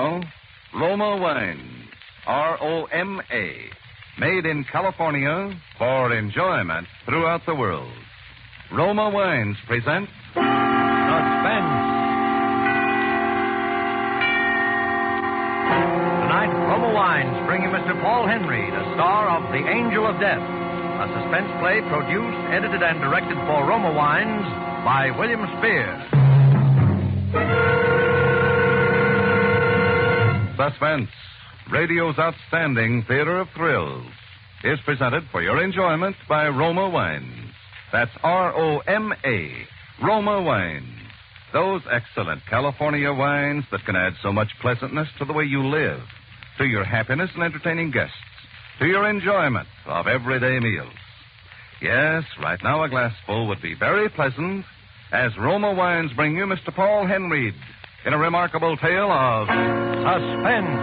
now, Roma Wines, R-O-M-A, made in California for enjoyment throughout the world. Roma Wines present Suspense. Tonight, Roma Wines bring you Mr. Paul Henreid, a star of The Angel of Death, a suspense play produced, edited, and directed for Roma Wines by William Spears. Suspense, radio's outstanding theater of thrills, is presented for your enjoyment by Roma Wines. That's R-O-M-A, Roma Wines. Those excellent California wines that can add so much pleasantness to the way you live, to your happiness in entertaining guests, to your enjoyment of everyday meals. Yes, right now a glassful would be very pleasant as Roma Wines bring you Mr. Paul Henreid in a remarkable tale of Suspense.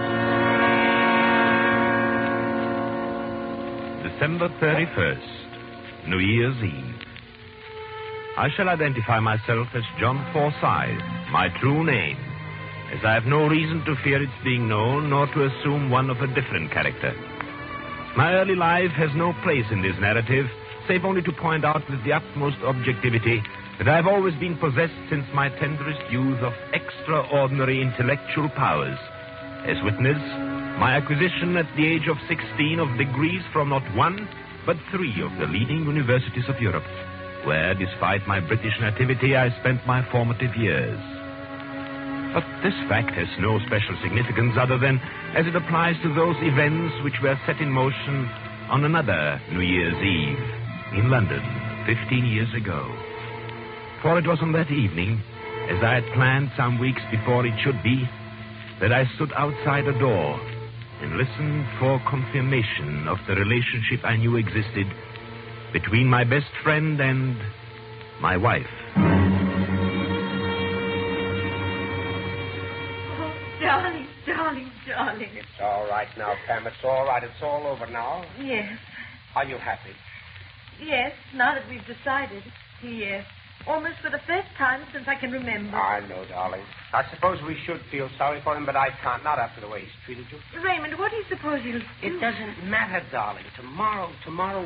December 31st, New Year's Eve. I shall identify myself as John Forsyth, my true name, as I have no reason to fear its being known nor to assume one of a different character. My early life has no place in this narrative, save only to point out with the utmost objectivity that I have always been possessed since my tenderest youth of extraordinary intellectual powers. As witness, my acquisition at the age of 16 of degrees from not one, but three of the leading universities of Europe, where, despite my British nativity, I spent my formative years. But this fact has no special significance other than as it applies to those events which were set in motion on another New Year's Eve in London 15 years ago. For it was on that evening, as I had planned some weeks before it should be, that I stood outside a door and listened for confirmation of the relationship I knew existed between my best friend and my wife. Oh, darling, darling, darling. It's all right now, Pam. It's all right. It's all over now. Yes, Are you happy? yes, now that we've decided. Yes, almost for the first time since I can remember. I know, darling. I suppose we should feel sorry for him, but I can't, not after the way he's treated you. Raymond, what do you suppose he'll do? It doesn't matter, darling. Tomorrow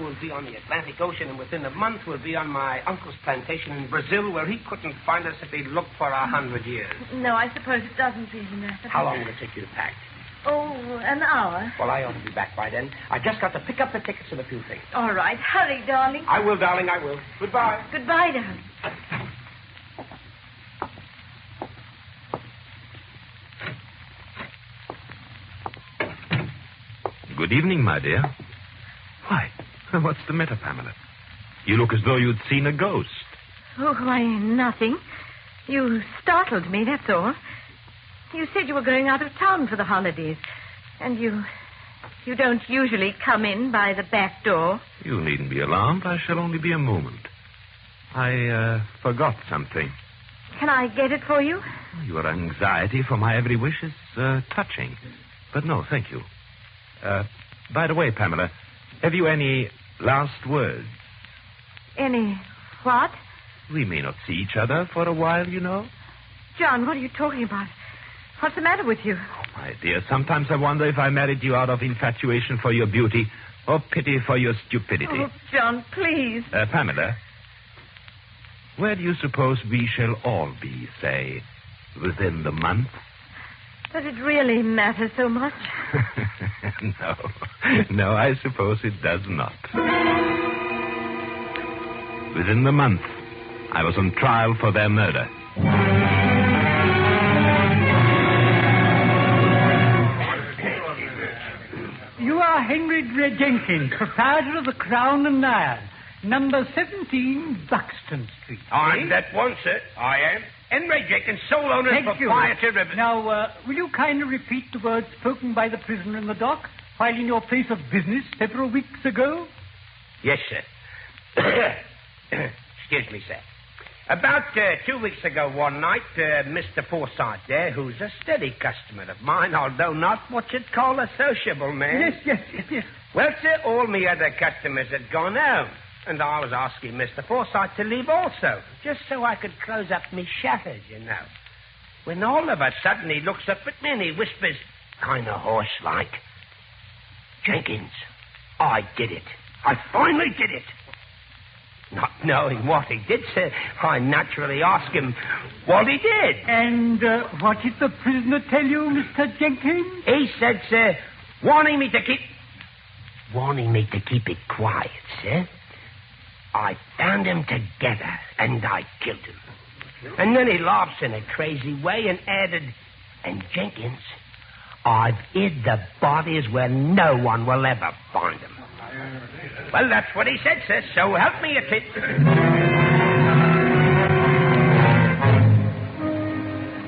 we'll be on the Atlantic Ocean, and within a month we'll be on my uncle's plantation in Brazil, where he couldn't find us if he'd looked for 100 years. No, I suppose it doesn't really matter. How long will it take you to pack? Oh, an hour. Well, I ought to be back by then. I just got to pick up the tickets and a few things. All right, hurry, darling. I will, darling, I will. Goodbye. Goodbye, darling. Good evening, my dear. Why, what's the matter, Pamela? You look as though you'd seen a ghost. Oh, why, nothing. You startled me, that's all. You said you were going out of town for the holidays. And you don't usually come in by the back door. You needn't be alarmed. I shall only be a moment. I forgot something. Can I get it for you? Your anxiety for my every wish is touching. But no, thank you. By the way, Pamela, have you any last words? Any what? We may not see each other for a while, you know. John, what are you talking about? What's the matter with you? Oh, my dear, sometimes I wonder if I married you out of infatuation for your beauty or pity for your stupidity. Oh, John, please. Pamela, where do you suppose we shall all be, say, within the month? Does it really matter so much? No, I suppose it does not. Within the month, I was on trial for their murder. You are Henreid Jenkins, proprietor of the Crown and Lion, number 17, Buxton Street. I'm that one, sir. I am. Henreid Jenkins, sole owner and proprietor of... Now, will you kindly repeat the words spoken by the prisoner in the dock while in your place of business several weeks ago? Yes, sir. Excuse me, sir. About 2 weeks ago one night, Mr. Forsyth there, who's a steady customer of mine, although not what you'd call a sociable man. Yes. Well, sir, all me other customers had gone home. And I was asking Mr. Forsyth to leave also, just so I could close up me shutters, you know. when all of a sudden he looks up at me and he whispers, kind of hoarse-like, "Jenkins, I did it. I finally did it." Not knowing what he did, sir, I naturally asked him what he did. And what did the prisoner tell you, Mr. Jenkins? He said, sir, wanting me to keep it quiet, sir. I bound them together and I killed him. And then he laughs in a crazy way and added, "And Jenkins, I've hid the bodies where no one will ever find them." Well, that's what he said, sir, so help me a tit.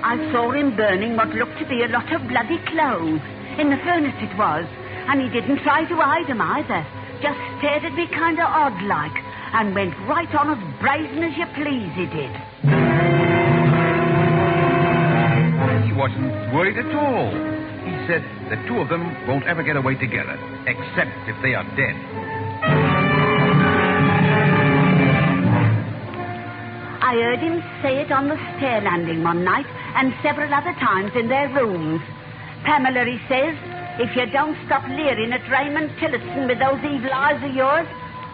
I saw him burning what looked to be a lot of bloody clothes. In the furnace it was. And he didn't try to hide them either. Just stared at me kind of odd-like and went right on as brazen as you please, he did. He wasn't worried at all. He said the two of them won't ever get away together, except if they are dead. I heard him say it on the stair landing one night and several other times in their rooms. "Pamela," he says, "if you don't stop leering at Raymond Tillotson with those evil eyes of yours,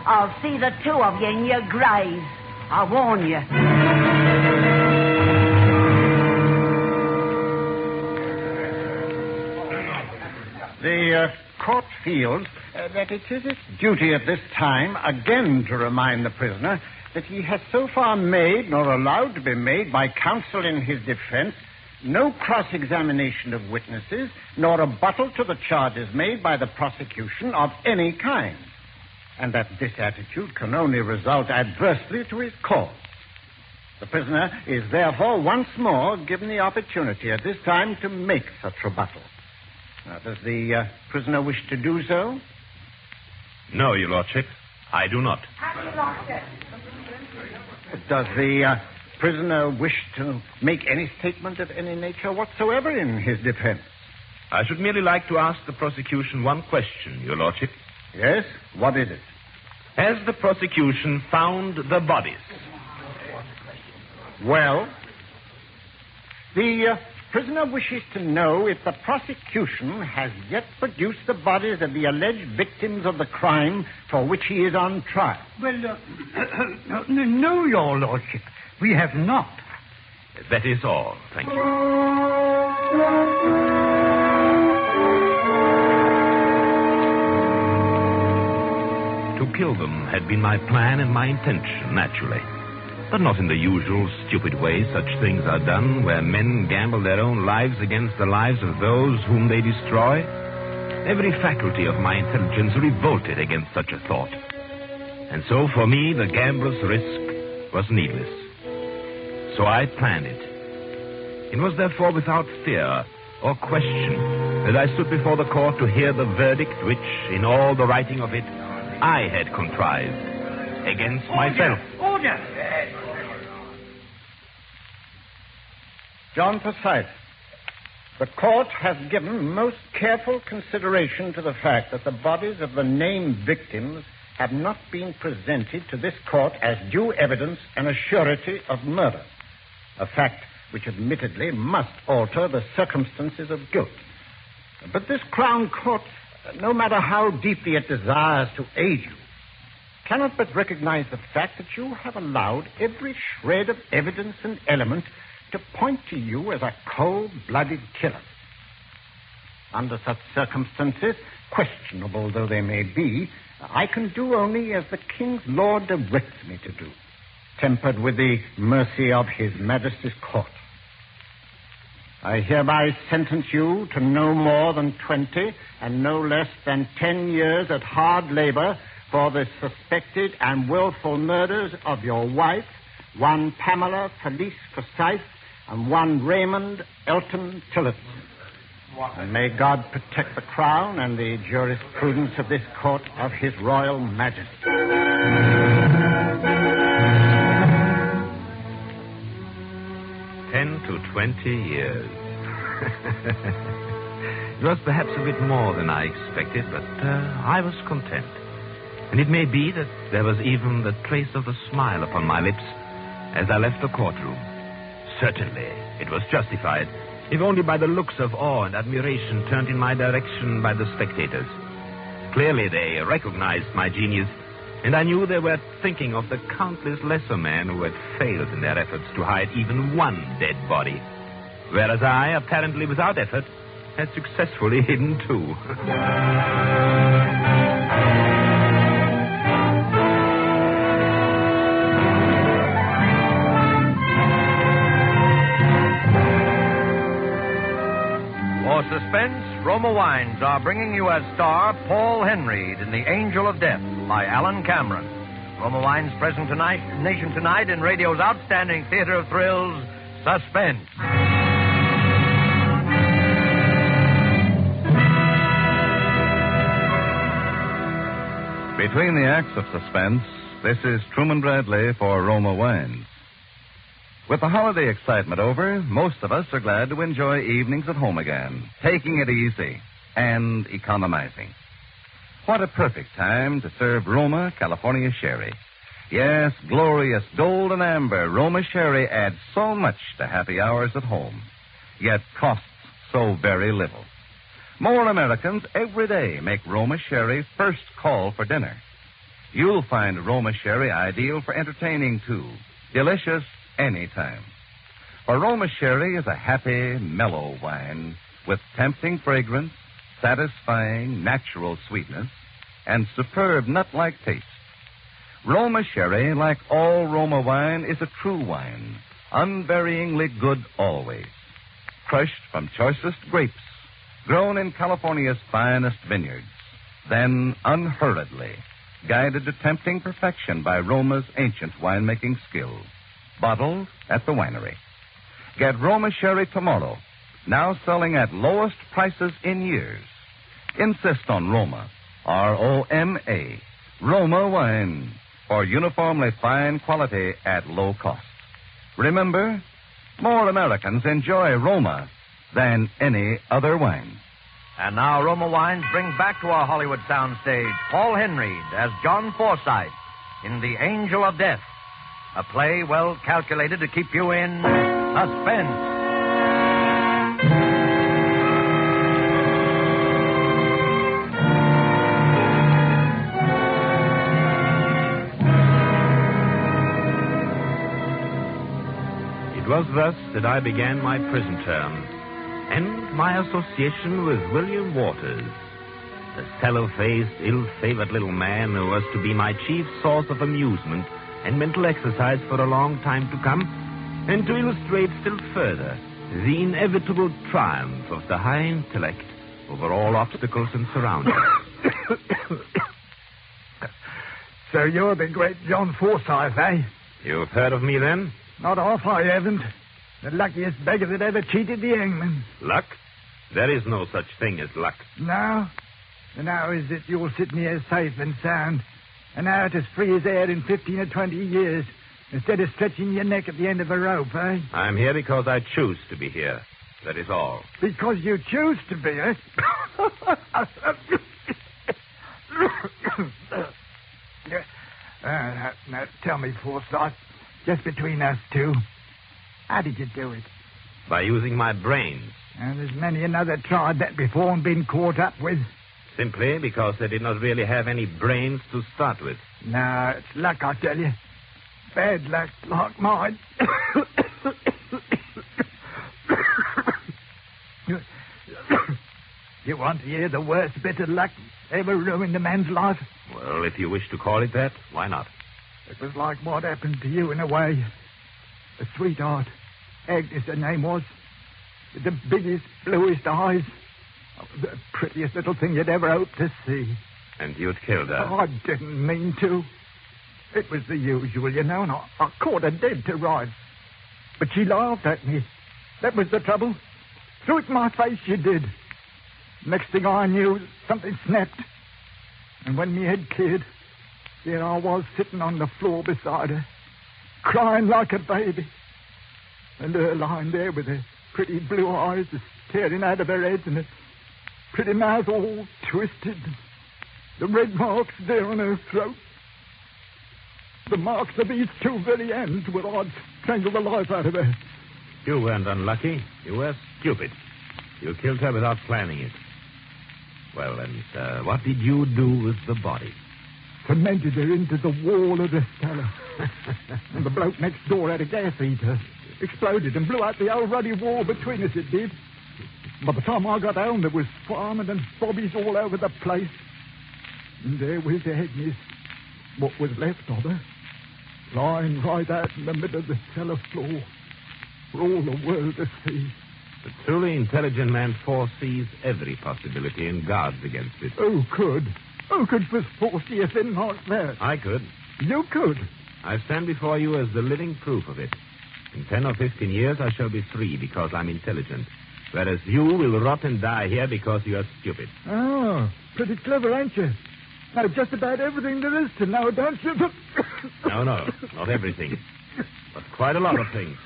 I'll see the two of you in your graves. I warn you." The court feels that it is its duty at this time again to remind the prisoner that he has so far made, nor allowed to be made by counsel in his defense, no cross-examination of witnesses, nor rebuttal to the charges made by the prosecution of any kind, and that this attitude can only result adversely to his cause. The prisoner is therefore once more given the opportunity at this time to make such rebuttal. Now, does the prisoner wish to do so? No, Your Lordship, I do not. Does the prisoner wish to make any statement of any nature whatsoever in his defense? I should merely like to ask the prosecution one question, Your Lordship. Yes? What is it? Has the prosecution found the bodies? Well, the prisoner wishes to know if the prosecution has yet produced the bodies of the alleged victims of the crime for which he is on trial. Well, no, Your Lordship. We have not. That is all. Thank you. To kill them had been my plan and my intention, naturally. But not in the usual stupid way such things are done, where men gamble their own lives against the lives of those whom they destroy. Every faculty of my intelligence revolted against such a thought. And so for me, the gambler's risk was needless. So I planned it. It was therefore without fear or question that I stood before the court to hear the verdict which, in all the writing of it, I had contrived against myself. Order! John Forsyth, the court has given most careful consideration to the fact that the bodies of the named victims have not been presented to this court as due evidence and a surety of murder, a fact which admittedly must alter the circumstances of guilt. But this Crown Court, no matter how deeply it desires to aid you, cannot but recognize the fact that you have allowed every shred of evidence and element to point to you as a cold-blooded killer. Under such circumstances, questionable though they may be, I can do only as the King's law directs me to do, tempered with the mercy of His Majesty's court. I hereby sentence you to no more than 20 and no less than 10 years at hard labor for the suspected and willful murders of your wife, one Pamela Felice Forsyth, and one Raymond Elton Tillotson. And may God protect the Crown and the jurisprudence of this court of His Royal Majesty. 10 to 20 years. It was perhaps a bit more than I expected, but I was content. And it may be that there was even the trace of a smile upon my lips as I left the courtroom, Certainly. It was justified, if only by the looks of awe and admiration turned in my direction by the spectators. Clearly, they recognized my genius, and I knew they were thinking of the countless lesser men who had failed in their efforts to hide even one dead body, whereas I, apparently without effort, had successfully hidden two. For Suspense, Roma Wines are bringing you as star Paul Henreid in The Angel of Death by Alan Cameron. Roma Wines present tonight, nation tonight in radio's outstanding theater of thrills, Suspense. Between the acts of Suspense, this is Truman Bradley for Roma Wines. With the holiday excitement over, most of us are glad to enjoy evenings at home again, taking it easy and economizing. What a perfect time to serve Roma California Sherry. Yes, glorious golden amber Roma Sherry adds so much to happy hours at home, yet costs so very little. More Americans every day make Roma Sherry first call for dinner. You'll find Roma Sherry ideal for entertaining, too. Delicious anytime. For Roma Sherry is a happy, mellow wine with tempting fragrance, satisfying, natural sweetness, and superb nut-like taste. Roma Sherry, like all Roma wine, is a true wine, unvaryingly good always. Crushed from choicest grapes, grown in California's finest vineyards, then unhurriedly guided to tempting perfection by Roma's ancient winemaking skill. Bottled at the winery. Get Roma Sherry tomorrow, now selling at lowest prices in years. Insist on Roma, R-O-M-A, Roma wine, for uniformly fine quality at low cost. Remember, more Americans enjoy Roma than any other wine. And now Roma Wines bring back to our Hollywood soundstage Paul Henreid as John Forsythe in The Angel of Death, a play well calculated to keep you in suspense. It was thus that I began my prison term, and my association with William Waters, the sallow-faced, ill-favored little man who was to be my chief source of amusement and mental exercise for a long time to come, and to illustrate still further the inevitable triumph of the high intellect over all obstacles and surroundings. So you're the great John Forsythe, eh? You've heard of me, then? Not off, I haven't. The luckiest beggar that ever cheated the hangman. Luck? There is no such thing as luck. No? And how is it you're sitting here safe and sound and out as free as air in 15 or 20 years instead of stretching your neck at the end of a rope, eh? I'm here because I choose to be here. That is all. Because you choose to be, eh? Now, tell me, Forsythe, just between us two, how did you do it? By using my brains. And there's many another tried that before and been caught up with. Simply because they did not really have any brains to start with. No, it's luck, I tell you. Bad luck like mine. You want to hear the worst bit of luck ever ruined a man's life? Well, if you wish to call it that, why not? It was like what happened to you in a way. A sweetheart, Agnes her name was, with the biggest, bluest eyes. The prettiest little thing you'd ever hope to see. And you'd killed her? Oh, I didn't mean to. It was the usual, you know, and I caught her dead to rights. But she laughed at me. That was the trouble. Threw it in my face, she did. Next thing I knew, something snapped. And when me head cleared, there I was sitting on the floor beside her, crying like a baby. And her lying there with her pretty blue eyes staring out of her head and her pretty mouth all twisted. The red marks there on her throat. The marks of these two very ends where I'd strangled the life out of her. You weren't unlucky. You were stupid. You killed her without planning it. Well, and what did you do with the body? Cemented her into the wall of the cellar. And the bloke next door had a gas heater. Exploded and blew out the old ruddy wall between us, it did. By the time I got home, there was farming and bobbies all over the place. And there was Agnes, what was left of her, lying right out in the middle of the cellar floor for all the world to see. The truly intelligent man foresees every possibility and guards against it. Who could foresee a thing like that? I could. You could? I stand before you as the living proof of it. In 10 or 15 years, I shall be free because I'm intelligent, whereas you will rot and die here because you are stupid. Oh, pretty clever, ain't you? Know just about everything there is to know, don't you? No, not everything. But quite a lot of things.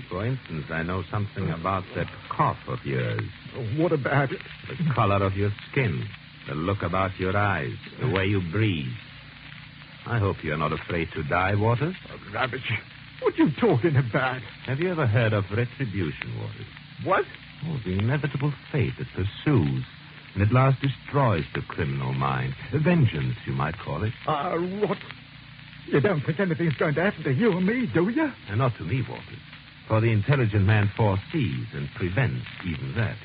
For instance, I know something about that cough of yours. What about it? The color of your skin, the look about your eyes, the way you breathe. I hope you're not afraid to die, Waters. Oh, rubbish. What are you talking about? Have you ever heard of retribution, Waters? What? Oh, the inevitable fate that pursues and at last destroys the criminal mind. Vengeance, you might call it. Rot. You don't think anything's going to happen to you or me, do you? And not to me, Waters. For the intelligent man foresees and prevents even that.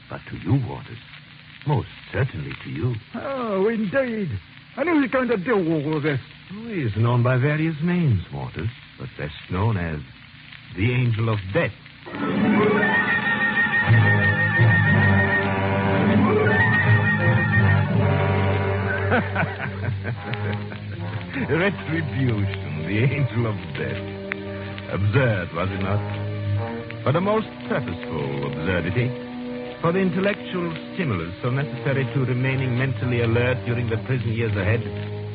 But to you, Waters, most certainly to you. Oh, indeed. And who's going to do all of this? He is known by various names, Waters, but best known as the Angel of Death. Retribution, the Angel of Death. Absurd, was it not? But a most purposeful absurdity. For the intellectual stimulus so necessary to remaining mentally alert during the prison years ahead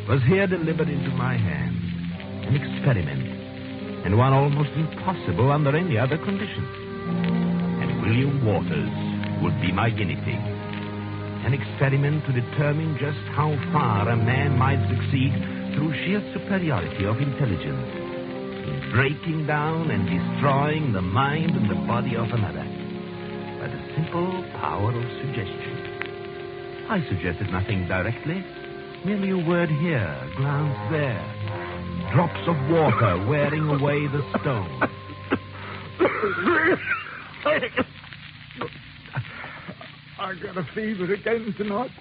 was here delivered into my hands. An experiment, and one almost impossible under any other conditions. And William Waters would be my guinea pig. An experiment to determine just how far a man might succeed through sheer superiority of intelligence in breaking down and destroying the mind and the body of another by the simple power of suggestion. I suggested nothing directly, merely a word here, a glance there, drops of water wearing away the stone. I got a fever again tonight,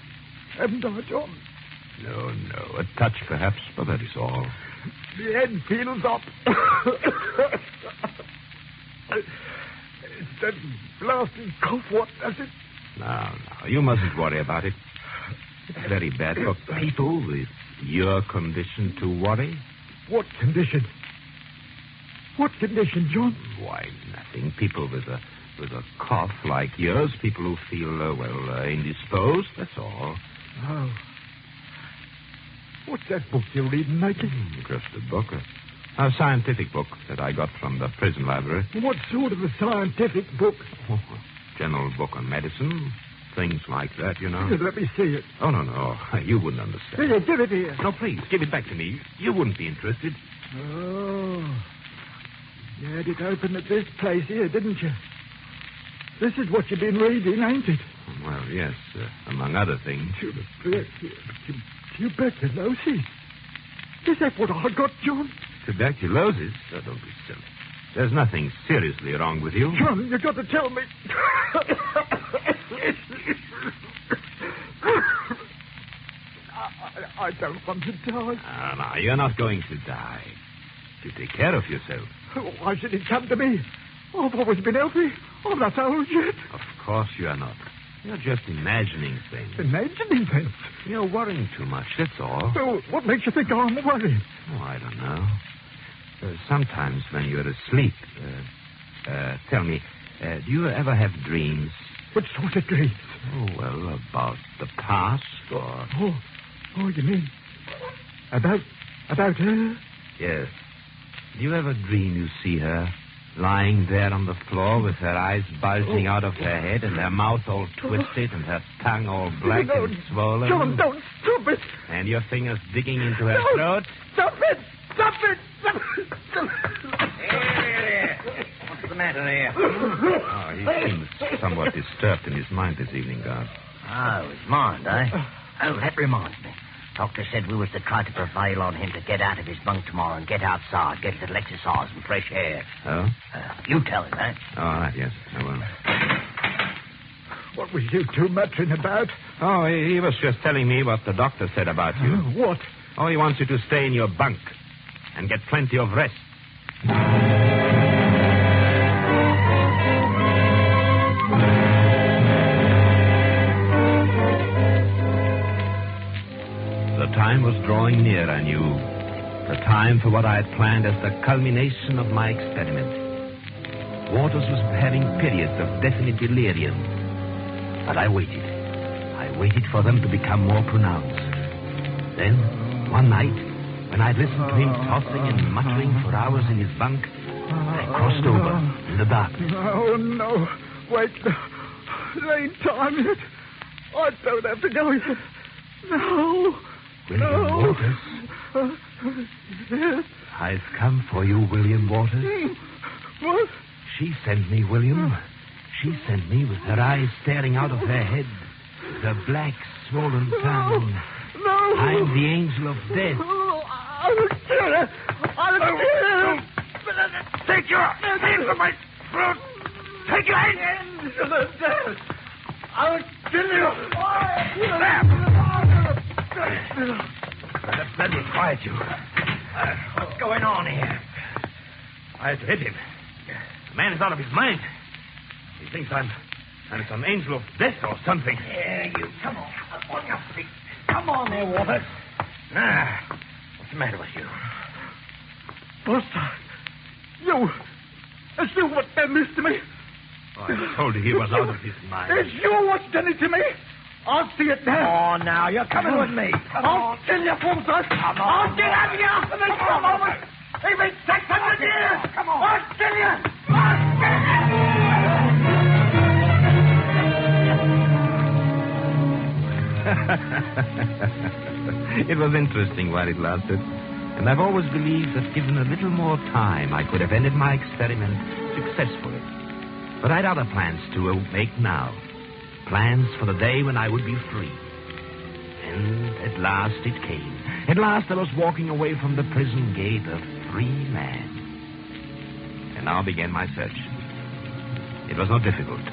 haven't I, John? No, a touch perhaps, but that is all. The head feels up. It's that blasted cough, what does it? No, you mustn't worry about it. It's very bad for people with your condition to worry. What condition? What condition, John? Why, nothing. People with a cough like yours, people who feel, indisposed, that's all. Oh. What's that book you're reading, Mikey? Just a book. A scientific book that I got from the prison library. What sort of a scientific book? Oh, general book on medicine. Things like that, you know. Let me see it. Oh, no. You wouldn't understand. Here, give it here. No, please, give it back to me. You wouldn't be interested. Oh. You had it open at this place here, didn't you? This is what you've been reading, ain't it? Well, yes, among other things. Tuberculosis? Is that what I got, John? Tuberculosis? Oh, don't be silly. There's nothing seriously wrong with you. John, you've got to tell me. I don't want to die. No, you're not going to die. You take care of yourself. Why should it come to me? I've always been healthy. I'm not old yet. Of course you are not. You're just imagining things. Imagining things? You're worrying too much, that's all. Well, what makes you think I'm worried? Oh, I don't know. Sometimes when you're asleep, tell me, do you ever have dreams? What sort of dreams? Oh, well, about the past or... Oh, you mean about her? Yes. Do you ever dream you see her lying there on the floor with her eyes bulging out of her head and her mouth all twisted and her tongue all black and swollen? John, don't stop it. And your fingers digging into her throat? Stop it! Stop it! Stop it! matter here? Oh, he seems somewhat disturbed in his mind this evening, Guard. Oh, his mind, eh? Oh, that reminds me. Doctor said we was to try to prevail on him to get out of his bunk tomorrow and get outside, get a little exercise and fresh air. Oh? You tell him, eh? All right, yes, I will. What was you two muttering about? Oh, he was just telling me what the doctor said about you. What? Oh, he wants you to stay in your bunk and get plenty of rest. The time was drawing near, I knew. The time for what I had planned as the culmination of my experiment. Waters was having periods of definite delirium. But I waited. I waited for them to become more pronounced. Then, one night, when I'd listened to him tossing and muttering for hours in his bunk, I crossed over in the darkness. Oh, no. Wait. It ain't time yet. I don't have to go yet. No. William Waters? Yes. I've come for you, William Waters. What? She sent me, William. She sent me with her eyes staring out of her head, with her black, swollen tongue. No. I'm the angel of death. I'll kill her. I'll kill her. Take your hands from my throat. Take your hands. I'll kill you. Let me quiet you. What's going on here? I had to hit him. The man is out of his mind. He thinks I'm some angel of death or something. Yeah, you. Come on. Up on your feet. Come on there, Waters. What's the matter with you? Buster. You. It's you what done this to me. Oh, I told you he was out of his mind. It's you what's done it to me. I'll see it now. Come on now. You're coming with me. I'll kill you, Buster. Come on. I'll get out of you after me for a moment. Even 600 years. Come on. I'll kill you. I'll kill you. It was interesting while it lasted. And I've always believed that given a little more time, I could have ended my experiment successfully. But I'd other plans to make now. Plans for the day when I would be free. And at last it came. At last I was walking away from the prison gate a free man. And now began my search. It was not difficult.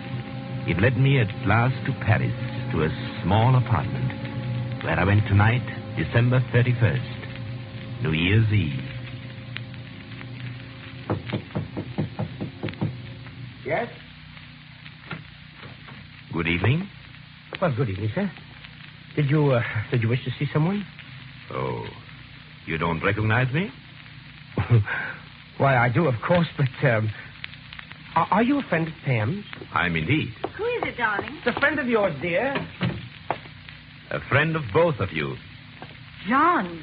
It led me at last to Paris, to a small apartment, where I went tonight, December 31st, New Year's Eve. Yes? Good evening. Well, good evening, sir. Did you wish to see someone? Oh, you don't recognize me? Why, I do, of course, but, are you a friend of Pam's? I'm indeed. Who is it, darling? It's a friend of yours, dear. A friend of both of you. John.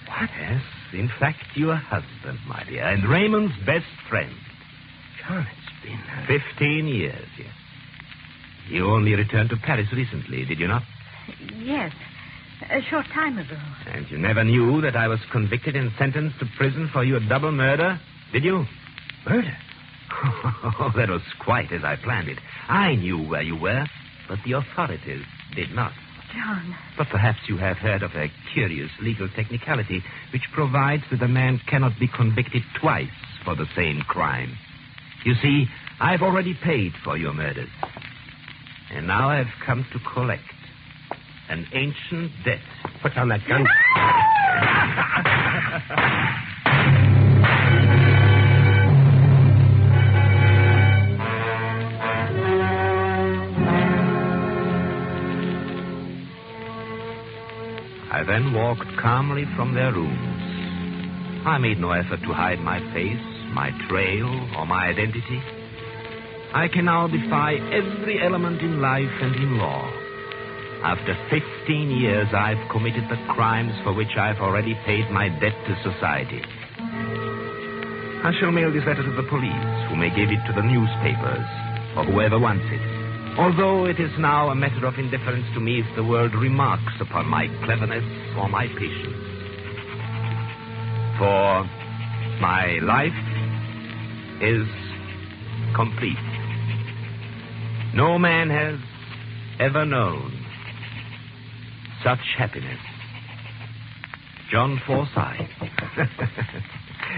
What? Yes, in fact, your husband, my dear, and Raymond's best friend. John, it's been... 15 years, yes. You only returned to Paris recently, did you not? Yes, a short time ago. And you never knew that I was convicted and sentenced to prison for your double murder, did you? Murder? Oh, that was quite as I planned it. I knew where you were, but the authorities did not. John. But perhaps you have heard of a curious legal technicality which provides that a man cannot be convicted twice for the same crime. You see, I've already paid for your murders. And now I've come to collect an ancient debt. Put down that gun. I then walked calmly from their rooms. I made no effort to hide my face, my trail, or my identity. I can now defy every element in life and in law. After 15 years, I've committed the crimes for which I've already paid my debt to society. I shall mail this letter to the police, who may give it to the newspapers, or whoever wants it. Although it is now a matter of indifference to me if the world remarks upon my cleverness or my patience. For my life is complete. No man has ever known such happiness. John Forsyth.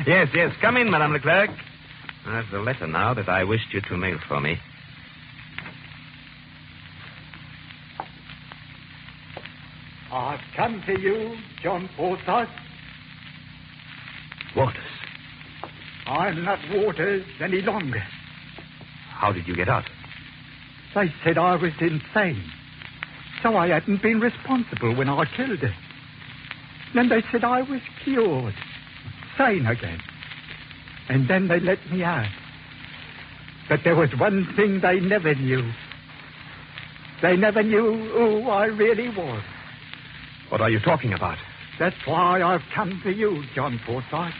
Yes. Come in, Madame Leclerc. That's the letter now that I wished you to mail for me. I've come to you, John Forsyth. Waters. I'm not Waters any longer. How did you get out? They said I was insane, so I hadn't been responsible when I killed her. Then they said I was cured, sane again. And then they let me out. But there was one thing they never knew. They never knew who I really was. What are you talking about? That's why I've come to you, John Forsyth.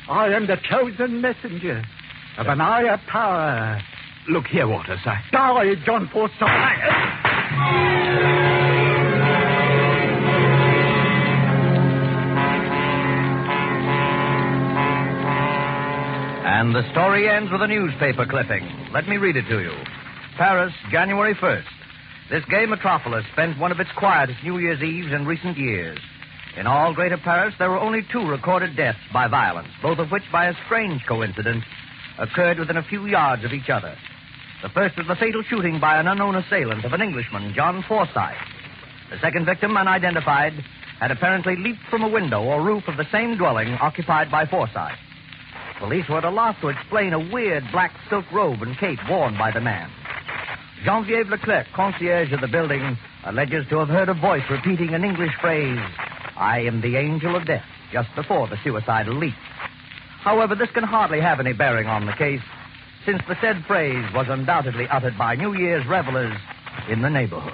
I am the chosen messenger of an higher power. Look here, Waters. Die, John Forsyth. And the story ends with a newspaper clipping. Let me read it to you. Paris, January 1st. This gay metropolis spent one of its quietest New Year's Eves in recent years. In all Greater Paris, there were only 2 recorded deaths by violence, both of which, by a strange coincidence, occurred within a few yards of each other. The first was the fatal shooting by an unknown assailant of an Englishman, John Forsyth. The second victim, unidentified, had apparently leaped from a window or roof of the same dwelling occupied by Forsyth. Police were at a loss to explain a weird black silk robe and cape worn by the man. Geneviève Leclerc, concierge of the building, alleges to have heard a voice repeating an English phrase, "I am the angel of death," just before the suicidal leap. However, this can hardly have any bearing on the case, since the said phrase was undoubtedly uttered by New Year's revelers in the neighborhood.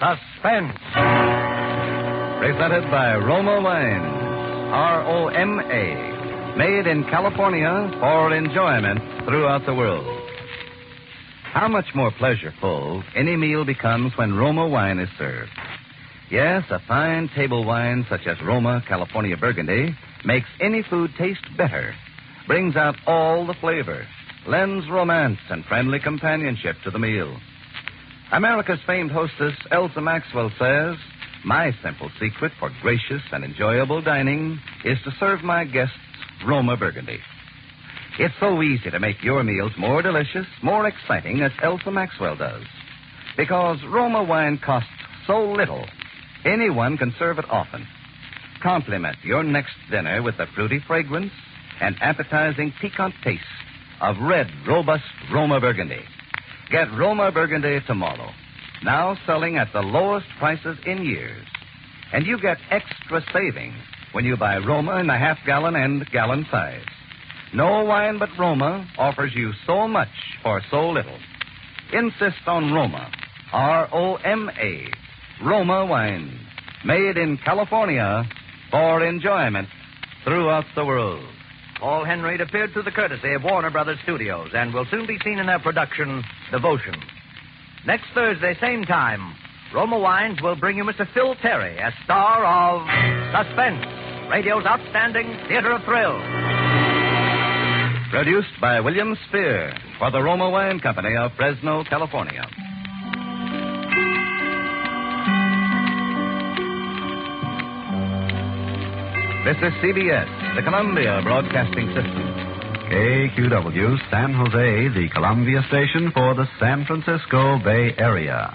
Suspense. Presented by Roma Wines. ROMA. Made in California for enjoyment throughout the world. How much more pleasureful any meal becomes when Roma wine is served. Yes, a fine table wine such as Roma California Burgundy makes any food taste better, brings out all the flavor, lends romance and friendly companionship to the meal. America's famed hostess, Elsa Maxwell, says, "My simple secret for gracious and enjoyable dining is to serve my guests Roma Burgundy." It's so easy to make your meals more delicious, more exciting, as Elsa Maxwell does. Because Roma wine costs so little, anyone can serve it often. Complement your next dinner with the fruity fragrance and appetizing piquant taste of red, robust Roma Burgundy. Get Roma Burgundy tomorrow, now selling at the lowest prices in years. And you get extra savings when you buy Roma in the half-gallon and gallon size. No wine but Roma offers you so much for so little. Insist on Roma, ROMA, Roma wine, made in California for enjoyment throughout the world. Paul Henreid appeared through the courtesy of Warner Brothers Studios and will soon be seen in their production, Devotion. Next Thursday, same time, Roma Wines will bring you Mr. Phil Terry as star of Suspense, radio's outstanding theater of thrills. Produced by William Spear for the Roma Wine Company of Fresno, California. This is CBS, the Columbia Broadcasting System. KQW, San Jose, the Columbia station for the San Francisco Bay Area.